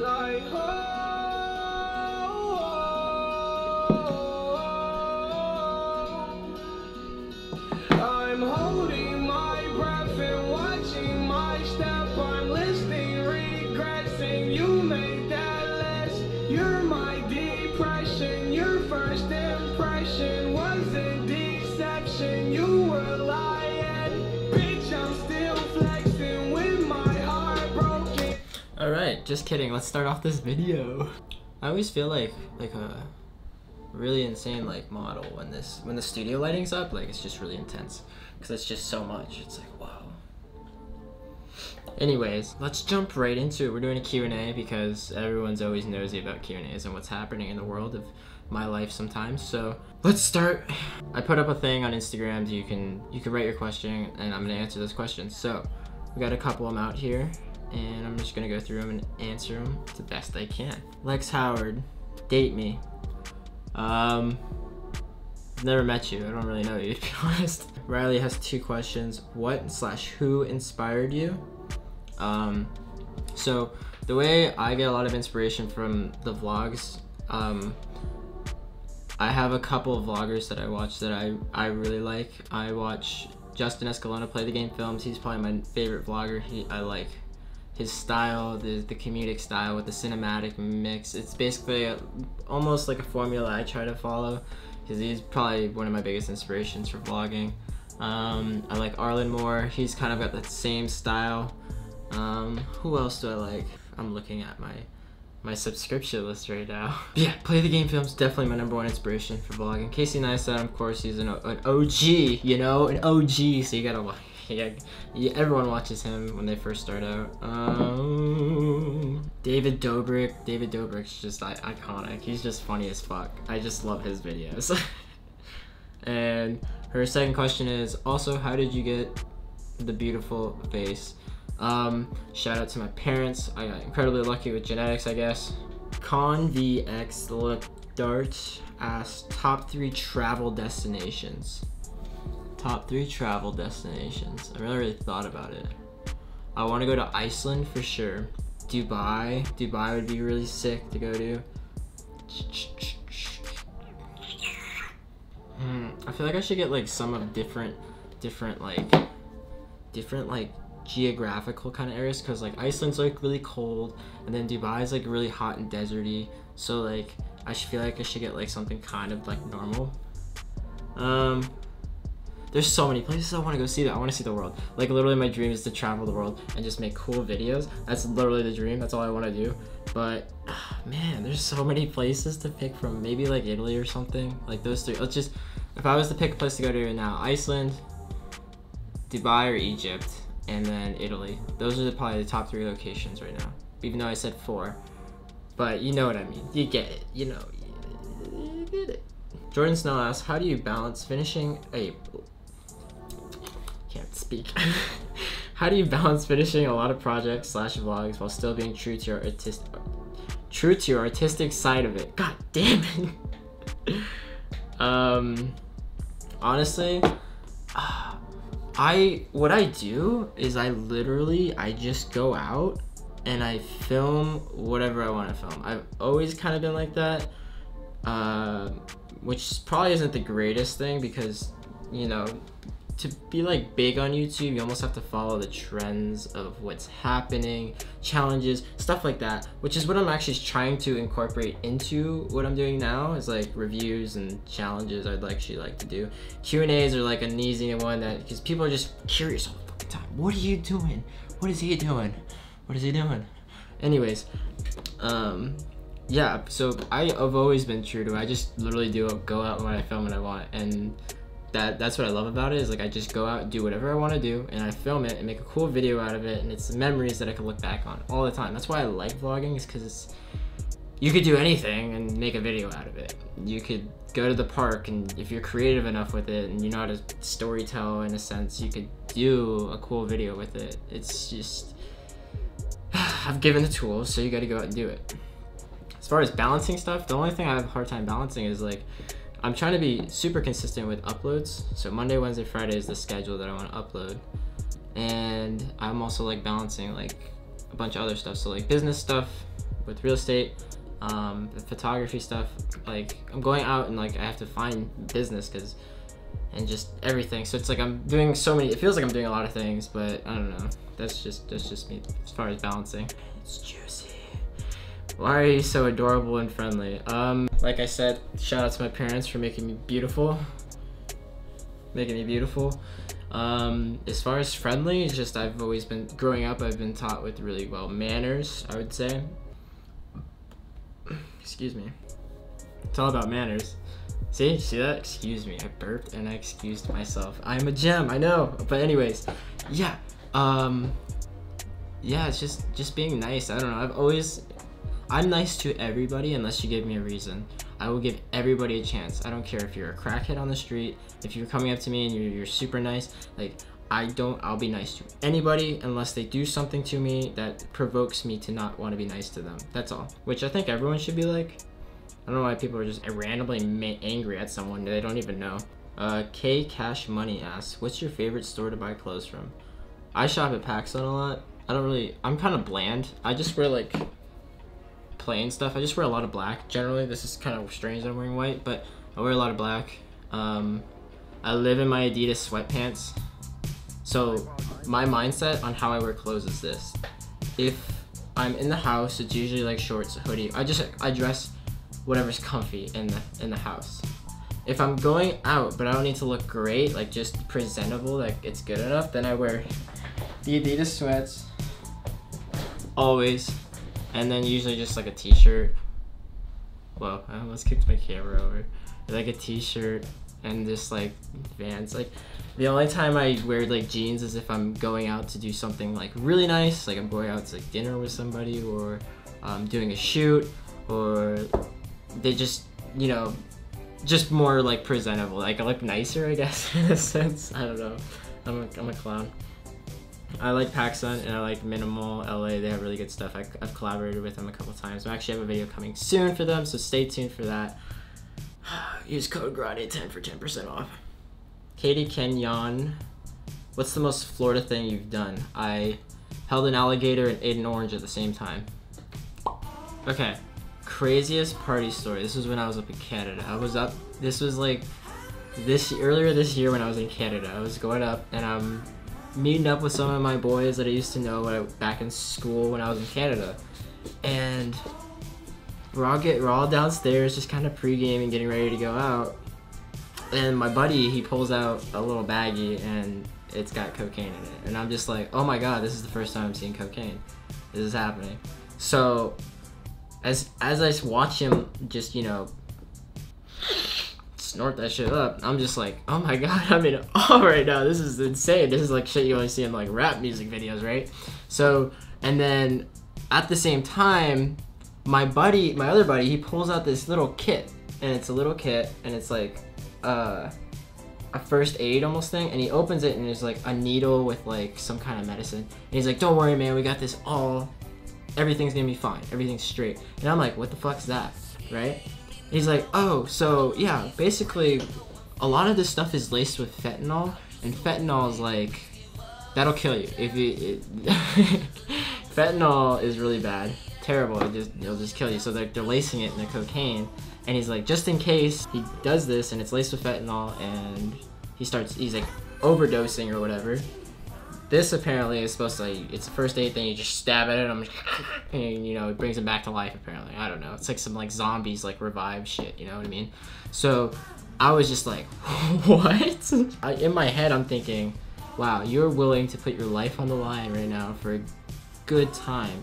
like, I'm holding my breath and watching my step. I'm listening, regressing. You made that list. You're my depression. Your first impression was a deception. You were lying. Bitch, I'm still flexing with my heart broken. Alright, just kidding. Let's start off this video. I always feel like a really insane like model when the studio lighting's up. Like, it's just really intense because it's just so much. It's like, wow. Anyways, let's jump right into it. We're doing a Q&A because everyone's always nosy about Q&As and what's happening in the world of my life sometimes. So let's start. I put up a thing on Instagram. You can write your question and I'm gonna answer those questions. So we got a couple of them out here and I'm just gonna go through them and answer them the best I can. Lex Howard, date me. Never met you. I don't really know you, to be honest. Riley has 2 questions. What/who inspired you? So the way I get a lot of inspiration from the vlogs, I have a couple of vloggers that I watch that I really like. I watch Justin Escalona play the game films. He's probably my favorite vlogger. I like his style, the comedic style with the cinematic mix. It's basically almost like a formula I try to follow because he's probably one of my biggest inspirations for vlogging. I like Arlen Moore. He's kind of got that same style. Who else do I like? I'm looking at my subscription list right now. Yeah, Play the Game Films, definitely my #1 inspiration for vlogging. Casey Neistat, of course, he's an OG, you know, an OG, so you gotta watch. Yeah, everyone watches him when they first start out. David Dobrik. David Dobrik's just iconic. He's just funny as fuck. I just love his videos. And her second question is also, how did you get the beautiful face? Shout out to my parents. I got incredibly lucky with genetics, I guess. ConVX Dart asked top 3 travel destinations. Top 3 travel destinations. I really thought about it. I want to go to Iceland for sure. Dubai would be really sick to go to. I feel like I should get like some of different geographical kind of areas, because like Iceland's like really cold and then Dubai is like really hot and deserty, so like I should feel like I should get like something kind of like normal. There's so many places I want to go see. That I want to see the world. Like literally my dream is to travel the world and just make cool videos. That's literally the dream. That's all I want to do. But man, there's so many places to pick from. Maybe like Italy or something. Like those 3. Let's just, if I was to pick a place to go to right now, Iceland, Dubai or Egypt, and then Italy. Those are probably the top 3 locations right now. Even though I said 4, but you know what I mean. You get it. You know, you get it. Jordan Snell asks, how do you balance finishing a can't speak. How do you balance finishing a lot of projects / vlogs while still being true to your artistic side of it? God damn it. Honestly, what I do is I just go out and I film whatever I want to film. I've always kind of been like that, which probably isn't the greatest thing because, you know, to be like big on YouTube, you almost have to follow the trends of what's happening, challenges, stuff like that, which is what I'm actually trying to incorporate into what I'm doing now, is like reviews and challenges I'd actually like to do. Q&As are like an easy one, that because people are just curious all the fucking time. What are you doing? What is he doing? What is he doing? Anyways, yeah, so I've always been true to it. I just literally go out when I film what I want, and that's what I love about it, is like I just go out and do whatever I want to do and I film it and make a cool video out of it, and it's memories that I can look back on all the time. That's why I like vlogging, is because you could do anything and make a video out of it. You could go to the park, and if you're creative enough with it and you know how to storytell in a sense, you could do a cool video with it. It's just, I've given the tools, so you got to go out and do it. As far as balancing stuff, the only thing I have a hard time balancing is like, I'm trying to be super consistent with uploads. So Monday, Wednesday, Friday is the schedule that I want to upload. And I'm also like balancing like a bunch of other stuff. So like business stuff, with real estate, the photography stuff. Like I'm going out and like I have to find business and just everything. So it's like I'm doing so many. It feels like I'm doing a lot of things, but I don't know. That's just me as far as balancing. It's juicy. Why are you so adorable and friendly? Like I said, shout out to my parents for making me beautiful. As far as friendly, it's just I've always been, growing up, I've been taught with really well manners, I would say. Excuse me. It's all about manners. See that? Excuse me, I burped and I excused myself. I'm a gem, I know. But anyways, yeah. Yeah, it's just being nice. I don't know. I'm nice to everybody unless you give me a reason. I will give everybody a chance. I don't care if you're a crackhead on the street, if you're coming up to me and you're super nice. Like, I'll be nice to anybody unless they do something to me that provokes me to not want to be nice to them. That's all. Which I think everyone should be like. I don't know why people are just randomly angry at someone they don't even know. K Cash Money asks, what's your favorite store to buy clothes from? I shop at PacSun a lot. I'm kind of bland. I just wear like plain stuff. I just wear a lot of black. Generally, this is kind of strange that I'm wearing white, but I wear a lot of black. I live in my Adidas sweatpants. So my mindset on how I wear clothes is this. If I'm in the house, it's usually like shorts, a hoodie. I dress whatever's comfy in the house. If I'm going out, but I don't need to look great, like just presentable, like it's good enough, then I wear the Adidas sweats, always, and then usually just like a t-shirt. Whoa, I almost kicked my camera over. Like a t-shirt and just like Vans. Like the only time I wear like jeans is if I'm going out to do something like really nice, like I'm going out to like dinner with somebody, or doing a shoot, or they just, you know, just more like presentable. Like I look nicer, I guess, in a sense. I don't know. I'm a clown. I like PacSun and I like Minimal LA. They have really good stuff. I've collaborated with them a couple times. I actually have a video coming soon for them, so stay tuned for that. Use code GRANDE10 for 10% off. Katie Kenyon, what's the most Florida thing you've done? I held an alligator and ate an orange at the same time. Okay, craziest party story. This was when I was up in Canada. This was like earlier this year when I was in Canada. I was going up and I'm meeting up with some of my boys that I used to know back in school when I was in Canada, and we're all downstairs just kind of pre-gaming, getting ready to go out, and my buddy, he pulls out a little baggie and it's got cocaine in it, and I'm just like, oh my god, this is the first time I'm seeing cocaine. This is happening. So as I watch him just, you know, snort that shit up, I'm just like, oh my god, I'm in awe right now. This is insane. This is like shit you only see in like rap music videos, right? So, and then at the same time, my other buddy, he pulls out this little kit, and it's a little kit, and it's like a first aid almost thing, and he opens it and there's like a needle with like some kind of medicine, and he's like, don't worry man, we got this everything's gonna be fine, everything's straight. And I'm like, what the fuck's that, right? He's like, oh, so yeah, basically a lot of this stuff is laced with fentanyl, and fentanyl is like, that'll kill you. Fentanyl is really bad, terrible, it'll just kill you. So they're lacing it in the cocaine, and he's like, just in case he does this and it's laced with fentanyl and he's like overdosing or whatever. This apparently is supposed to, like, it's a first aid thing, you just stab at it, and you know, it brings him back to life apparently. I don't know, it's like some like zombies like revive shit, you know what I mean? So I was just like, what? In my head I'm thinking, wow, you're willing to put your life on the line right now for a good time.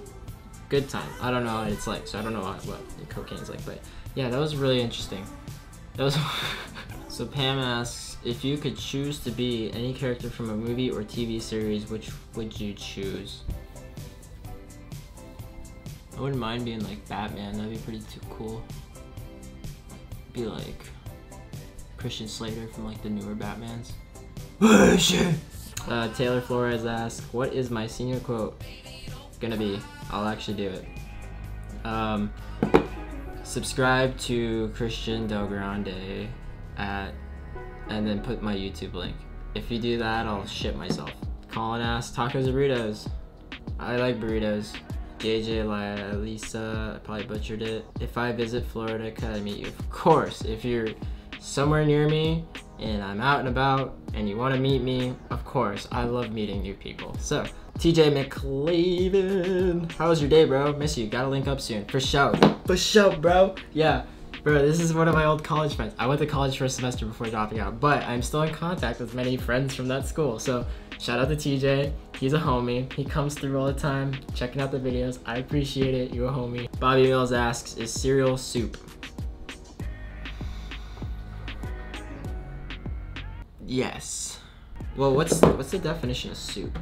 Good time. I don't know what it's like, so I don't know what the cocaine's like, but yeah, that was really interesting. That was So Pam asks, if you could choose to be any character from a movie or TV series, which would you choose? I wouldn't mind being like Batman, that'd be pretty cool. Be like Christian Slater from like the newer Batmans. Taylor Flores asks, what is my senior quote gonna be? I'll actually do it. Subscribe to Christian Del Grande and then put my YouTube link. If you do that, I'll shit myself. Colin asks, tacos or burritos? I like burritos. JJ Lisa, I probably butchered it. If I visit Florida, could I meet you? Of course. If you're somewhere near me and I'm out and about and you want to meet me, of course. I love meeting new people. So, TJ McClaven, how was your day, bro? Miss you. Gotta link up soon. For sure. For sure, bro. Yeah. Bro, this is one of my old college friends. I went to college for a semester before dropping out, but I'm still in contact with many friends from that school. So shout out to TJ. He's a homie. He comes through all the time, checking out the videos. I appreciate it. You're a homie. Bobby Mills asks, is cereal soup? Yes. Well, what's the definition of soup?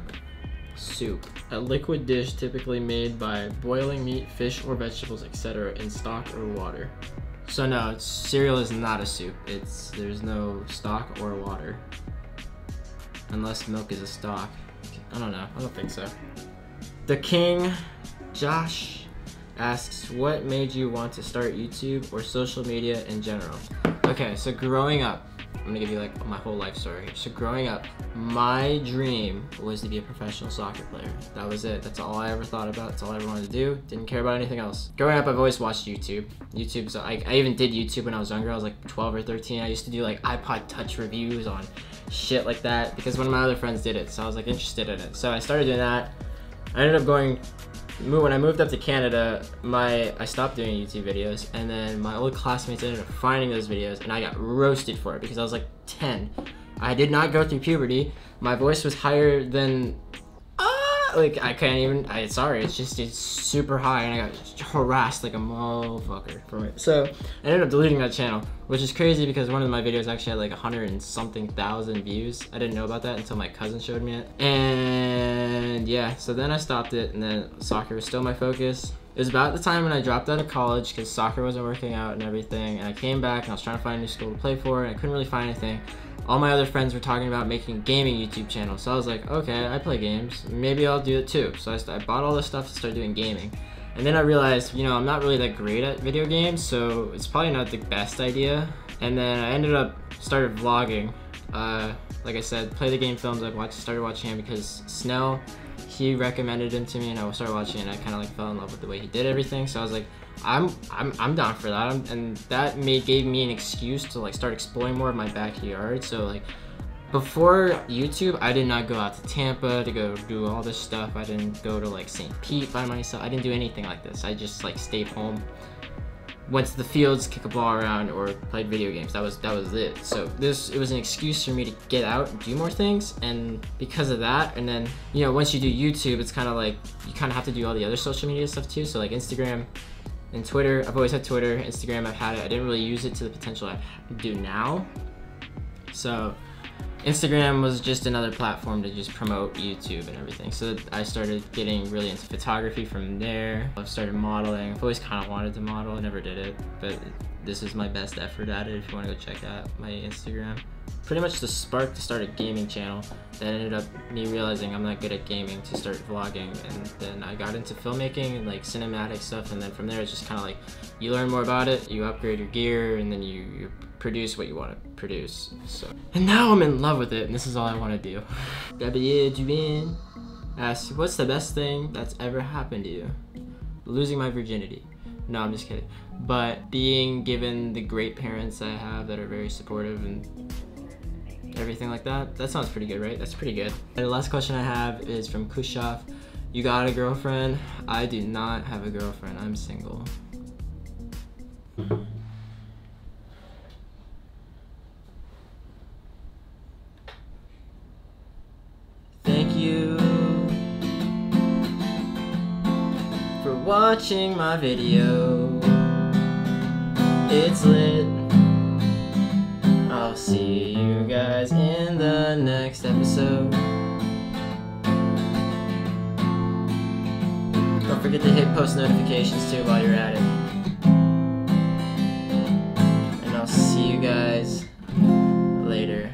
Soup, a liquid dish typically made by boiling meat, fish, or vegetables, etc. in stock or water. So no, cereal is not a soup. There's no stock or water. Unless milk is a stock. I don't know. I don't think so. The King, Josh, asks, what made you want to start YouTube or social media in general? Okay, so growing up, I'm gonna give you like my whole life story here. So growing up, my dream was to be a professional soccer player. That was it. That's all I ever thought about. That's all I ever wanted to do. Didn't care about anything else. Growing up, I've always watched YouTube. I even did YouTube when I was younger. I was like 12 or 13. I used to do like iPod Touch reviews on shit like that because one of my other friends did it. So I was like interested in it. So I started doing that. I ended up when I moved up to Canada, I stopped doing YouTube videos, and then my old classmates ended up finding those videos, and I got roasted for it because I was like 10. I did not go through puberty. My voice was higher than, like I can't even, sorry, it's super high, and I got harassed like a motherfucker from it. So I ended up deleting that channel, which is crazy because one of my videos actually had like 100 and something thousand views. I didn't know about that until my cousin showed me it. And yeah, so then I stopped it, and then soccer was still my focus. It was about the time when I dropped out of college because soccer wasn't working out and everything, and I came back and I was trying to find a new school to play for, and I couldn't really find anything. All my other friends were talking about making a gaming YouTube channel, so I was like, okay, I play games, maybe I'll do it too. So I bought all this stuff to start doing gaming. And then I realized, you know, I'm not really that great at video games, so it's probably not the best idea. And then I ended up started vlogging. Like I said, play the game films. Started watching him because Snell, he recommended him to me, and I started watching, and I kind of like fell in love with the way he did everything. So I was like, I'm down for that, and that gave me an excuse to like start exploring more of my backyard. So like before YouTube, I did not go out to Tampa to go do all this stuff. I didn't go to like St. Pete by myself. I didn't do anything like this. I just like stayed home, went to the fields, kick a ball around, or played video games. That was it. So it was an excuse for me to get out and do more things, and because of that, and then, you know, once you do YouTube, it's kind of like you kind of have to do all the other social media stuff too. So like Instagram and Twitter. I've always had Twitter. Instagram, I've had it. I didn't really use it to the potential I do now. So Instagram was just another platform to just promote YouTube and everything. So I started getting really into photography from there. I've started modeling. I've always kind of wanted to model. I never did it, but this is my best effort at it. If you want to go check out my Instagram. Pretty much the spark to start a gaming channel that ended up me realizing I'm not good at gaming to start vlogging, and then I got into filmmaking and like cinematic stuff, and then from there it's just kind of like you learn more about it, you upgrade your gear, and then you produce what you want to produce. So, and now I'm in love with it, and this is all I want to do. Gabriel Juvin asks, what's the best thing that's ever happened to you? Losing my virginity. No, I'm just kidding. But being given the great parents I have that are very supportive and everything like that. That sounds pretty good, right? That's pretty good. And the last question I have is from Kushaf. You got a girlfriend? I do not have a girlfriend. I'm single. Thank you for watching my video. It's lit. I'll see you guys in the next episode. Don't forget to hit post notifications too while you're at it. And I'll see you guys later.